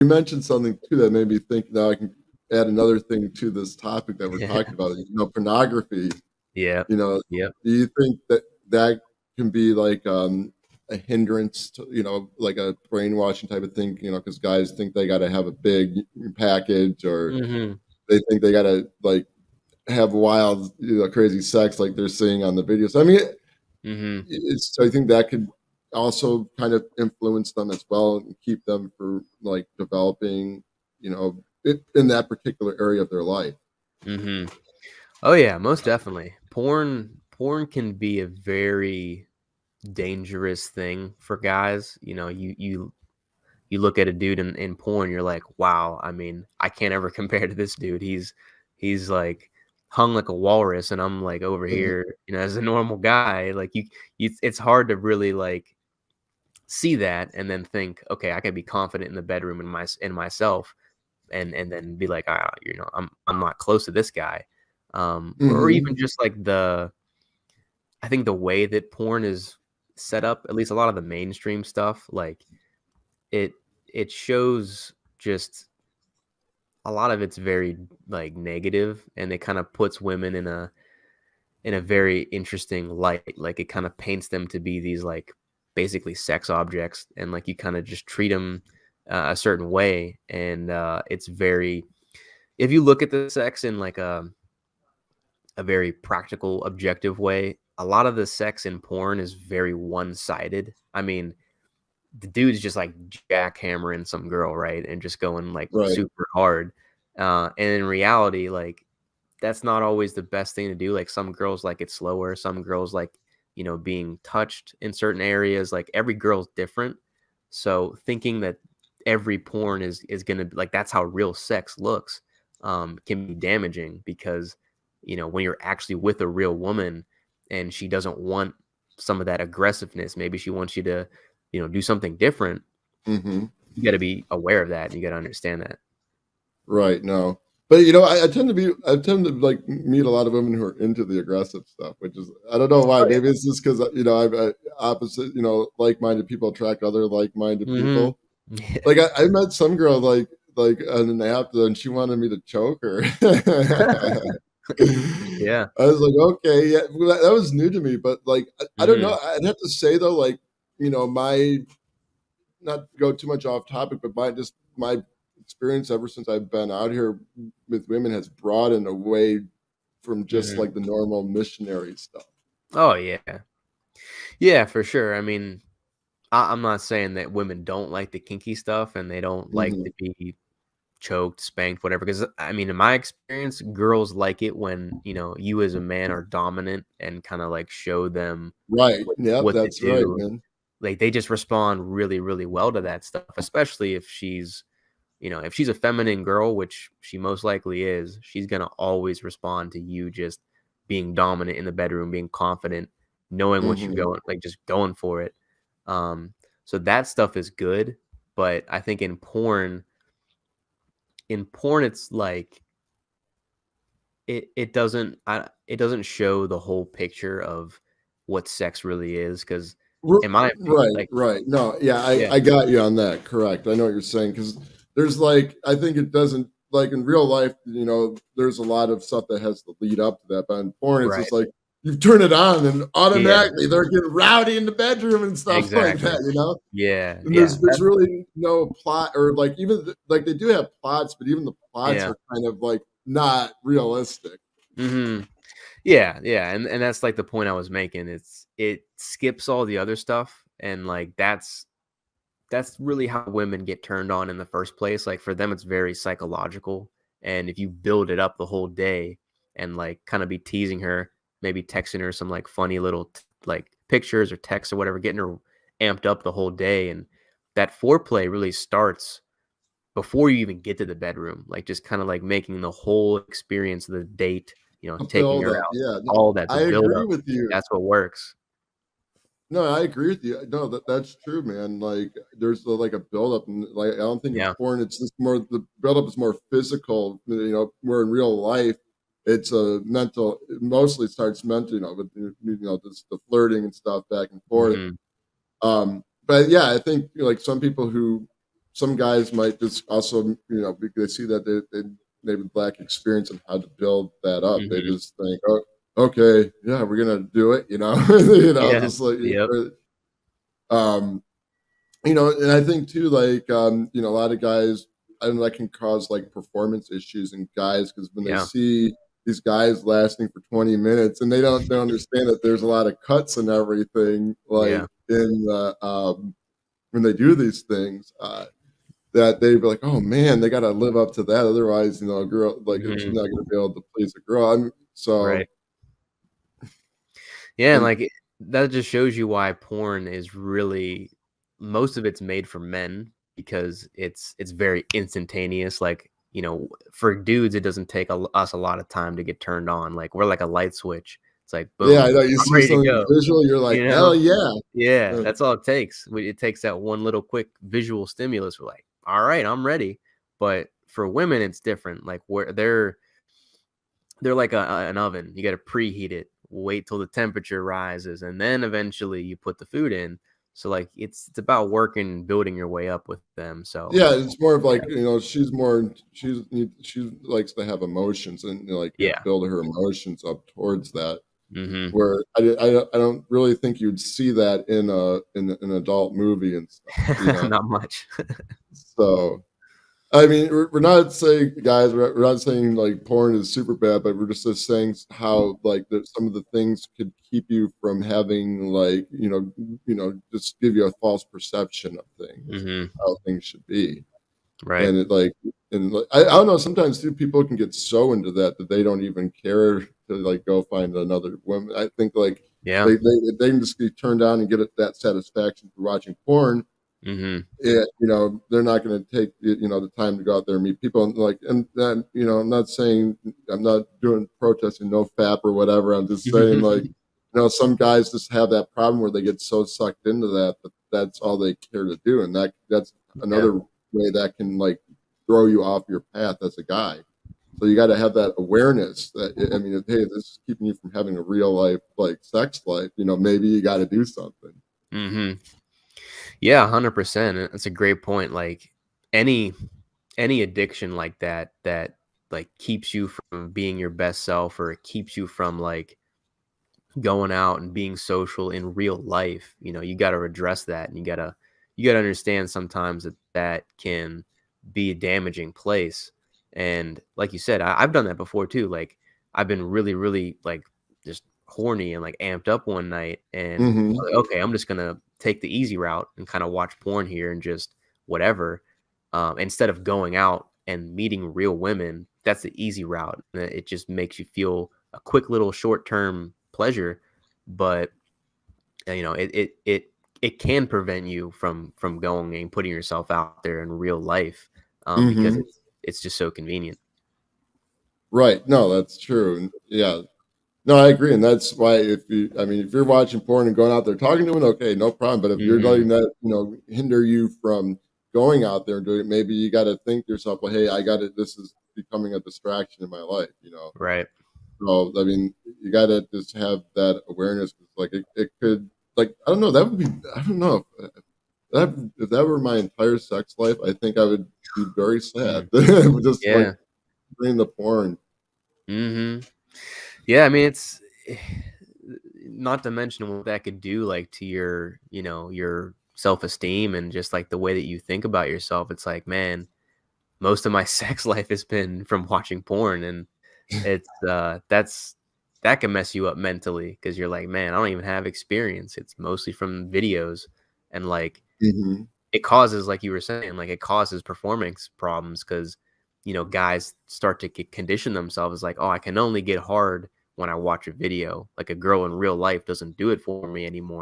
you mentioned something too that made me think. Now I can add another thing to this topic that we're talking about. Pornography. Yeah. Yep. Do you think that that can be like a hindrance to like a brainwashing type of thing? Because guys think they got to have a big package, or Hmm. they think they got to like have wild, crazy sex like they're seeing on the videos. I mean, Hmm. it's I think that could also kind of influence them as well and keep them for like developing, in that particular area of their life. Hmm. Oh yeah, most definitely. Porn can be a very dangerous thing for guys. You look at a dude in porn, you're like, wow, I mean, I can't ever compare to this dude. He's like hung like a walrus, and I'm like over Mhm, here, as a normal guy. Like it's hard to really like see that and then think, okay, I can be confident in the bedroom in myself, and then be like, I'm not close to this guy, or mhm, even just like I think the way that porn is set up, at least a lot of the mainstream stuff, like it it shows just a lot of it's very like negative, and it kind of puts women in a very interesting light. Like it kind of paints them to be these like basically sex objects, and like you kind of just treat them a certain way, and it's very, if you look at the sex in like a very practical, objective way, a lot of the sex in porn is very one-sided. I mean, the dude's just like jackhammering some girl, right? And just going like right. super hard. And in reality, like that's not always the best thing to do. Like some girls like it slower, some girls like, being touched in certain areas. Like every girl's different. So thinking that every porn is gonna be like that's how real sex looks, can be damaging because when you're actually with a real woman and she doesn't want some of that aggressiveness, maybe she wants you to do something different. Hmm. You got to be aware of that, and you got to understand that. Right. No. But I tend to like meet a lot of women who are into the aggressive stuff, which is, I don't know why. Oh Maybe it's just because I'm opposite. Like-minded people attract other like-minded yeah. people. Like I met some girl like on an app, and she wanted me to choke her. Yeah. I was like, okay, yeah, well, that was new to me, but like, I don't know. Hmm. I'd have to say though, like, my, not to go too much off topic, but my experience ever since I've been out here with women has broadened away from just Hmm. like the normal missionary stuff. Oh yeah. Yeah, for sure. I mean, I'm not saying that women don't like the kinky stuff and they don't like Hmm. to be choked, spanked, whatever. Because I mean, in my experience, girls like it when you as a man are dominant and kind of like show them Right. what Yep. what to That's right, do. man. Like they just respond really, really well to that stuff, especially if she's a feminine girl, which she most likely is. She's gonna always respond to you just being dominant in the bedroom, being confident, knowing what you're Hmm. going, like just going for it. Um, so that stuff is good, but I think in porn, it's like it doesn't show the whole picture of what sex really is. Because in my opinion, Right, like right. No, yeah, yeah, I got you on that. Correct. I know what you're saying, because there's like, I think it doesn't, like in real life, there's a lot of stuff that has to lead up to that. But in porn, it's right, just like you turn it on and yeah, automatically they're getting rowdy in the. And stuff like exactly, that. yeah, And yeah, there's really no plot, or like even like they do have plots, but even the plots yeah. are kind of like not realistic. Hmm. Yeah, yeah, and that's like the point I was making. It skips all the other stuff, and like that's really how women get turned on in the first place. Like for them, it's very psychological, and if you build it up the whole day and like kind of be teasing her, maybe texting her some like funny little like pictures or texts or whatever, getting her amped up the whole day, and that foreplay really starts before you even get to the bedroom, like just kind of like making the whole experience of the date, A taking build her up, out, yeah. No, all that, the I build agree up. with you. That's what works. No, I agree with you. No, that's true, man. Like there's like a buildup, and like I don't think in Yeah. porn it's just more, the buildup is more physical. Where in real life it's a mental. It mostly starts mental. With just the flirting and stuff back and forth. Hmm. But yeah, I think like some people who some guys might just also, because they see that they would lack experience on how to build that up. They Mhm. just think, oh, okay, yeah, we're gonna do it, you know, Yeah. just like, Yep. um, and I think too, like, a lot of guys, I don't know, that can cause like performance issues in guys because when they Yeah. see these guys lasting for 20 minutes and they don't understand that there's a lot of cuts and everything, like Yeah. in the when they do these things, that they'd be like, oh man, they got to live up to that. Otherwise, a girl, like, she's Mhm. not going to be able to please a girl. Right. Yeah, and, and like, that just shows you why porn is really most of it's made for men because it's very instantaneous, like, for dudes, it doesn't take us a lot of time to get turned on, like, we're like a light switch. It's like, yeah, I "Boom, know you I'm see ready to something go," visual, you're like, you know? hell yeah. Yeah, Uh, that's all it takes. It takes that one little quick visual stimulus, we're like, "Alright, I'm ready." But for women, it's different, like, where they're like an oven. You gotta preheat it, wait till the temperature rises, and then eventually you put the food in. So, like, it's about working, building your way up with them, so Yeah, it's more of yeah. like, she likes to have emotions and, like, you have to Yeah. build her emotions up towards that, Mhm. where I don't really think you'd see that in an adult movie and stuff, you know? Not much. So, I mean, we're not saying, guys, we're not saying, like, porn is super bad, but we're just saying how, like, some of the things could keep you from having, like, just give you a false perception of things, Mhm. how things should be. Right. And I don't know, sometimes too, people can get so into that they don't even care to, like, go find another woman. I think, like, Yeah. they can just be turned on and get that satisfaction for watching porn. Mhm. Yeah, they're not gonna take, the time to go out there and meet people, and, like, and then, I'm not saying, I'm not doing protesting no fap or whatever, I'm just saying, like, some guys just have that problem where they get so sucked into that that's all they care to do, and that's Yeah. another way that can, like, throw you off your path as a guy. So you gotta have that awareness that, I mean, if, hey, this is keeping you from having a real life, like, sex life, maybe you gotta do something. Mhm. Yeah, 100%, and that's a great point, like, any any addiction like that, like, keeps you from being your best self or it keeps you from, like, going out and being social in real life, you got to address that and you got to understand sometimes that that can be a damaging place. And like you said, I've done that before too. Like I've been really, really like just horny and like amped up one night and Mhm. like, okay, I'm just gonna take the easy route and kind of watch porn here and just whatever. Instead of going out and meeting real women, that's the easy route. And it just makes you feel a quick little short term pleasure, but it can prevent you from going and putting yourself out there in real life because Mhm. it's just so convenient. Right. No, that's true. And yeah. No, I agree. And that's why, I mean, if you're watching porn and going out there talking to it, okay, no problem. But if you're Hmm. letting that, hinder you from going out there and doing it, maybe you got to think to yourself, well, hey, I got it. This is becoming a distraction in my life. Right. So, I mean, you got to just have that awareness. 'Cause, like, it could, like, I don't know, that would be, I don't know. If that were my entire sex life, I think I would be very sad. Mm. Just like Yeah. bring the porn. Hmm. Yeah. I mean, it's not to mention what that could do, like to your self esteem and just like the way that you think about yourself. It's like, man, most of my sex life has been from watching porn, and that can mess you up mentally because you're like, "Man, I don't even have experience. It's mostly from videos." And, like, Hmm. it causes, like you were saying, like, it causes performance problems because guys start to condition themselves like, "Oh, I can only get hard when I watch a video." Like, a girl in real life doesn't do it for me anymore.